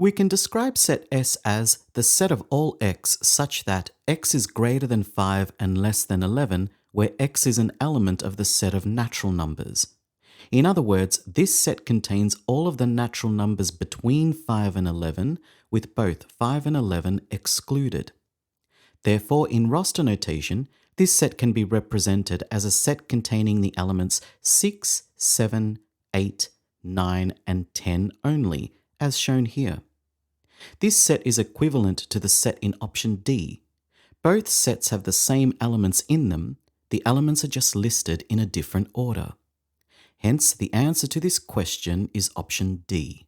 We can describe set S as the set of all x such that x is greater than 5 and less than 11, where x is an element of the set of natural numbers. In other words, this set contains all of the natural numbers between 5 and 11, with both 5 and 11 excluded. Therefore, in roster notation, this set can be represented as a set containing the elements 6, 7, 8, 9, and 10 only, as shown here. This set is equivalent to the set in option D. Both sets have the same elements in them, the elements are just listed in a different order. Hence, the answer to this question is option D.